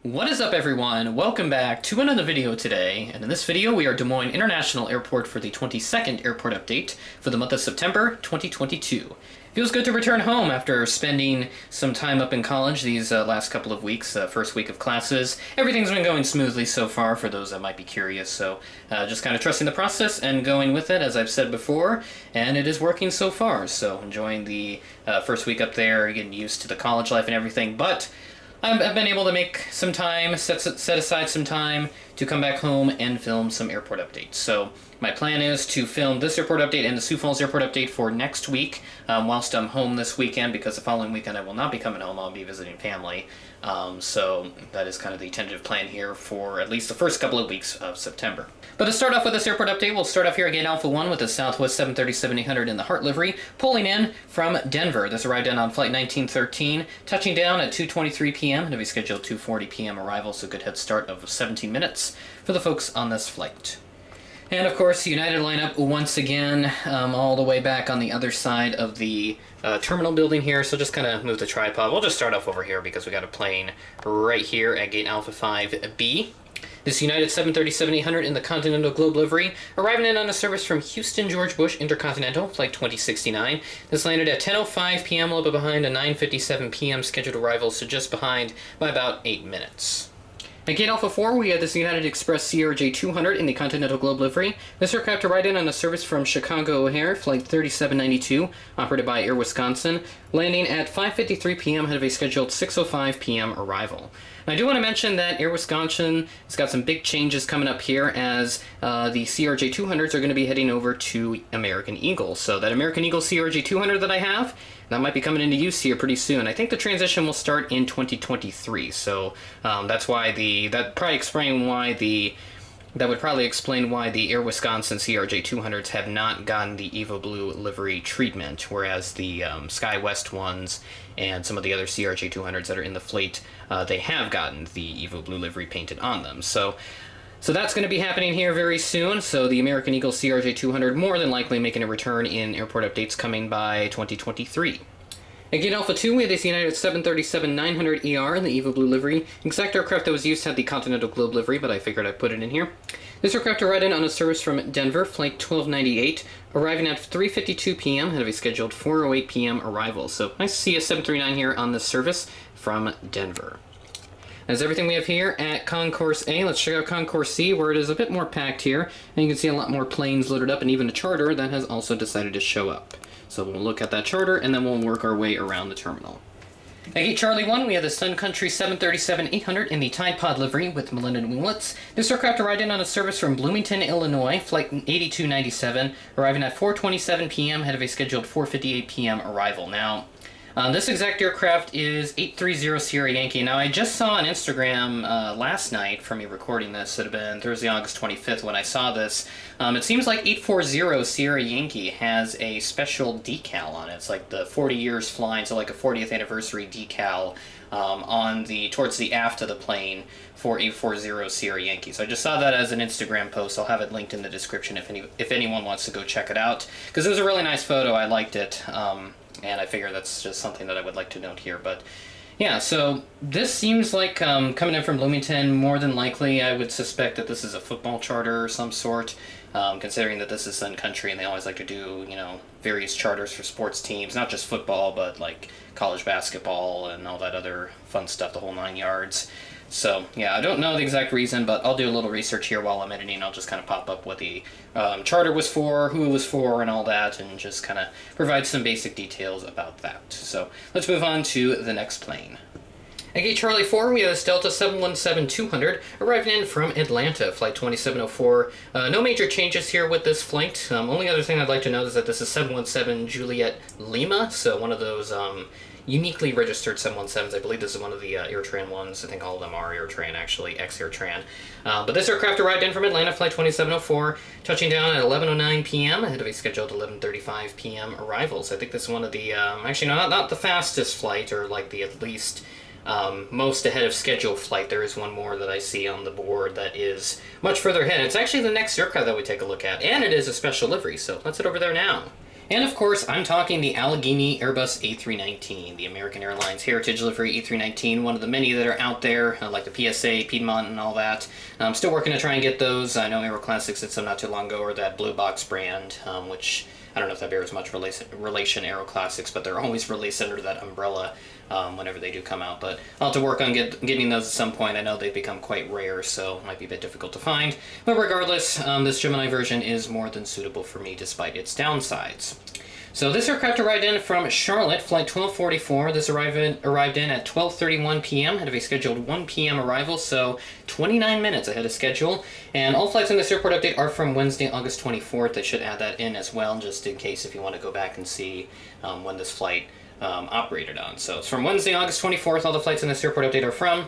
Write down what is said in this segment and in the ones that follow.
What is up, everyone? Welcome back to another video today, and in this video we are Des Moines International Airport for the 22nd airport update for the month of September 2022. Feels good to return home after spending some time up in college these last couple of weeks, first week of classes. Everything's been going smoothly so far for those that might be curious, so just kind of trusting the process and going with it, as I've said before, and it is working so far. So enjoying the first week up there, getting used to the college life and everything, but I've been able to make some time, set aside some time to come back home and film some airport updates. So my plan is to film this airport update and the Sioux Falls airport update for next week whilst I'm home this weekend, because the following weekend I will not be coming home. I'll be visiting family. So that is kind of the tentative plan here for at least the first couple of weeks of September. But to start off with this airport update, we'll start off here at Gate Alpha 1 with the Southwest 737-800 in the Heart livery, pulling in from Denver. This arrived in on flight 1913, touching down at 2:23 p.m. and to be scheduled 2:40 p.m. arrival, so good head start of 17 minutes for the folks on this flight. And of course, United lineup once again, all the way back on the other side of the terminal building here, so just kind of move the tripod. We'll just start off over here because we got a plane right here at Gate Alpha 5B. This United 737-800 in the Continental Globe livery, arriving in on a service from Houston George Bush Intercontinental, flight 2069. This landed at 10:05 p.m., a little bit behind a 9:57 p.m. scheduled arrival, so just behind by about 8 minutes. At Gate Alpha 4, we had this United Express CRJ-200 in the Continental Globe livery. This aircraft arrived in on a service from Chicago O'Hare, flight 3792, operated by Air Wisconsin, landing at 5:53 p.m. ahead of a scheduled 6:05 p.m. arrival. And I do want to mention that Air Wisconsin has got some big changes coming up here, as the CRJ-200s are going to be heading over to American Eagle. So that American Eagle CRJ-200 that I have, that might be coming into use here pretty soon. I think the transition will start in 2023, so that's why that would probably explain why the Air Wisconsin CRJ-200s have not gotten the Evo Blue livery treatment, whereas the Sky West ones and some of the other CRJ-200s that are in the fleet, they have gotten the Evo Blue livery painted on them. So that's going to be happening here very soon. So the American Eagle CRJ-200 more than likely making a return in airport updates coming by 2023. At Gate Alpha 2, we had this United 737-900ER in the Evo Blue livery. Exact aircraft that was used had the Continental Globe livery, but I figured I'd put it in here. This aircraft arrived in on a service from Denver, flight 1298, arriving at 3:52 p.m. ahead of a scheduled 4:08 p.m. arrival. So nice to see a 739 here on this service from Denver. That's everything we have here at Concourse A. Let's check out Concourse C, where it is a bit more packed here, and you can see a lot more planes loaded up, and even a charter that has also decided to show up. So we'll look at that charter, and then we'll work our way around the terminal. At Gate Charlie 1, we have the Sun Country 737-800 in the Tide Pod livery with Melinda winglets. This aircraft arrived in on a service from Bloomington, Illinois, flight 8297, arriving at 4:27 p.m. ahead of a scheduled 4:58 p.m. arrival. Now, this exact aircraft is 830 Sierra Yankee. Now, I just saw on Instagram last night from me recording this. It had been Thursday, August 25th when I saw this. It seems like 840 Sierra Yankee has a special decal on it. It's like the 40 years flying, so like a 40th anniversary decal towards the aft of the plane for 840 Sierra Yankee. So I just saw that as an Instagram post. I'll have it linked in the description if anyone wants to go check it out, because it was a really nice photo. I liked it. And I figure that's just something that I would like to note here. But yeah, so this seems like coming in from Bloomington. More than likely, I would suspect that this is a football charter of some sort, considering that this is Sun Country and they always like to do, various charters for sports teams, not just football, but like college basketball and all that other fun stuff, the whole 9 yards. So, yeah, I don't know the exact reason, but I'll do a little research here while I'm editing. I'll just kind of pop up what the charter was for, who it was for, and all that, and just kind of provide some basic details about that. So, let's move on to the next plane. At Gate Charlie 4, we have this Delta 717-200 arriving in from Atlanta, flight 2704. No major changes here with this flight. Only other thing I'd like to note is that this is 717 Juliet Lima, so one of those uniquely registered 717s. I believe this is one of the AirTran ones. I think all of them are AirTran, actually, ex-AirTran. But this aircraft arrived in from Atlanta, flight 2704, touching down at 11:09 p.m. ahead of a scheduled 11:35 p.m. arrivals. I think this is one of the, actually, not the fastest flight, or like the at least most ahead of schedule flight. There is one more that I see on the board that is much further ahead. It's actually the next aircraft that we take a look at, and it is a special livery, so let's head over there now. And of course, I'm talking the Allegheny Airbus A319, the American Airlines Heritage Livery A319, one of the many that are out there, like the PSA, Piedmont, and all that. I'm still working to try and get those. I know Aeroclassics did some not too long ago, or that Blue Box brand, which I don't know if that bears much relation Aeroclassics, but they're always released under that umbrella whenever they do come out. But I'll have to work on getting those at some point. I know they've become quite rare, so it might be a bit difficult to find. But regardless, this Gemini version is more than suitable for me despite its downsides. So this aircraft arrived in from Charlotte, flight 1244. This arrived in at 12:31 p.m. Had a scheduled 1 p.m. arrival, so 29 minutes ahead of schedule. And all flights in this airport update are from Wednesday, August 24th. I should add that in as well, just in case if you want to go back and see when this flight operated on. So it's from Wednesday, August 24th. All the flights in this airport update are from.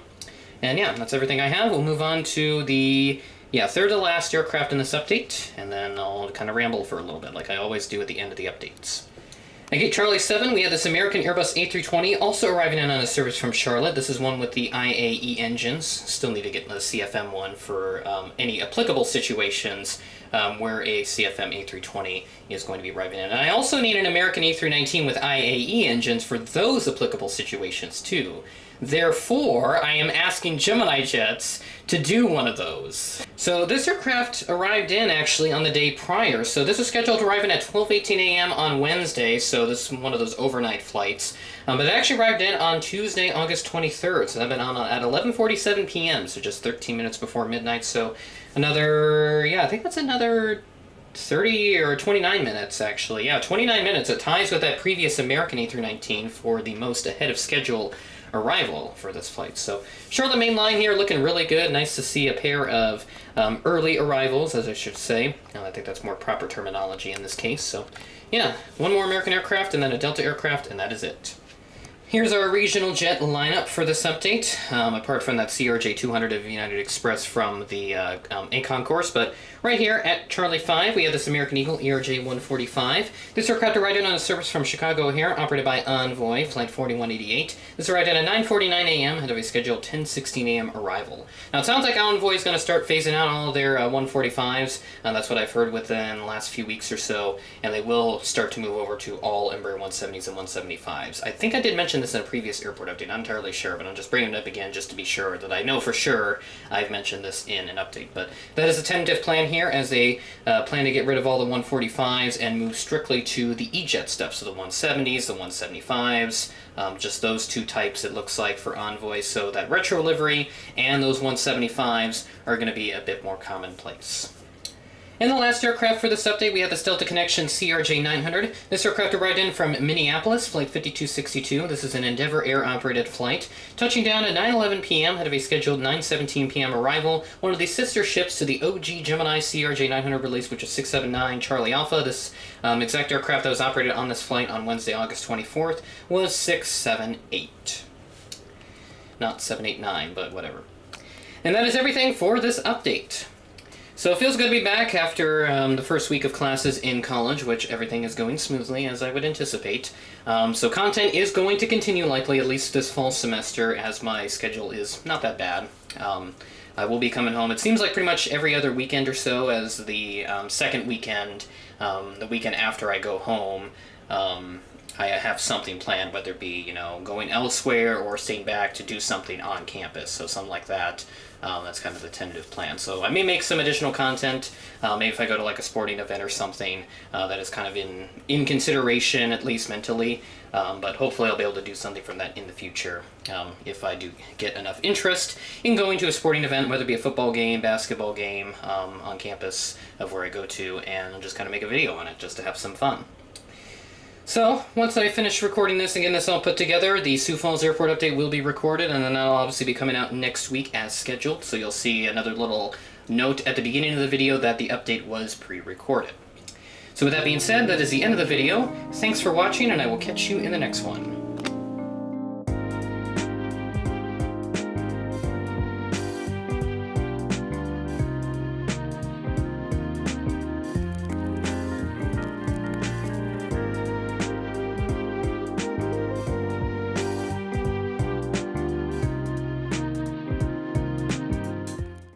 And yeah, that's everything I have. We'll move on to the third to last aircraft in this update, and then I'll kind of ramble for a little bit, like I always do at the end of the updates. At Gate Charlie 7, we have this American Airbus A320, also arriving in on a service from Charlotte. This is one with the IAE engines. Still need to get the CFM one for any applicable situations where a CFM A320 is going to be arriving in. And I also need an American A319 with IAE engines for those applicable situations too. Therefore, I am asking Gemini Jets to do one of those. So this aircraft arrived in actually on the day prior. So this was scheduled to arrive in at 12:18 a.m. on Wednesday, so this is one of those overnight flights. But it actually arrived in on Tuesday, August 23rd. So I've been on at 11:47 p.m., so just 13 minutes before midnight. So another, I think that's another 30 or 29 minutes, actually. Yeah, 29 minutes. It ties with that previous American A319 for the most ahead of schedule arrival for this flight. So Charlotte main line here looking really good. Nice to see a pair of early arrivals, as I should say. I think that's more proper terminology in this case. So yeah, one more American aircraft and then a Delta aircraft, and that is it. Here's our regional jet lineup for this update, apart from that CRJ 200 of United Express from the A Concourse. But right here at Charlie 5, we have this American Eagle ERJ 145. This aircraft arrived in on a service from Chicago O'Hare, operated by Envoy, flight 4188. This arrived in at 9:49 a.m., ahead of a scheduled 10:16 a.m. arrival. Now, it sounds like Envoy is going to start phasing out all of their 145s. That's what I've heard within the last few weeks or so, and they will start to move over to all Embraer 170s and 175s. I think I did mention this in a previous airport update. I'm not entirely sure, but I'm just bringing it up again just to be sure that I know for sure I've mentioned this in an update. But that is a tentative plan here, as they plan to get rid of all the 145s and move strictly to the E-Jet stuff. So the 170s, the 175s, just those two types it looks like for Envoy. So that retro livery and those 175s are going to be a bit more commonplace. And the last aircraft for this update, we have the Delta Connection CRJ 900. This aircraft arrived in from Minneapolis, flight 5262. This is an Endeavour Air-operated flight. Touching down at 9:11 p.m., ahead of a scheduled 9:17 p.m. arrival. One of the sister ships to the OG Gemini CRJ 900 release, which is 679 Charlie Alpha. This exact aircraft that was operated on this flight on Wednesday, August 24th, was 678. Not 789, but whatever. And that is everything for this update. So it feels good to be back after the first week of classes in college, which everything is going smoothly, as I would anticipate. So content is going to continue likely, at least this fall semester, as my schedule is not that bad. I will be coming home, it seems like pretty much every other weekend or so, as the second weekend, the weekend after I go home, I have something planned, whether it be, going elsewhere or staying back to do something on campus, so something like that. That's kind of the tentative plan. So I may make some additional content, maybe if I go to like a sporting event or something that is kind of in consideration, at least mentally, but hopefully I'll be able to do something from that in the future if I do get enough interest in going to a sporting event, whether it be a football game, basketball game on campus of where I go to, and I'll just kind of make a video on it just to have some fun. So, once I finish recording this and getting this all put together, the Sioux Falls Airport update will be recorded, and then that'll obviously be coming out next week as scheduled, so you'll see another little note at the beginning of the video that the update was pre-recorded. So with that being said, that is the end of the video. Thanks for watching, and I will catch you in the next one.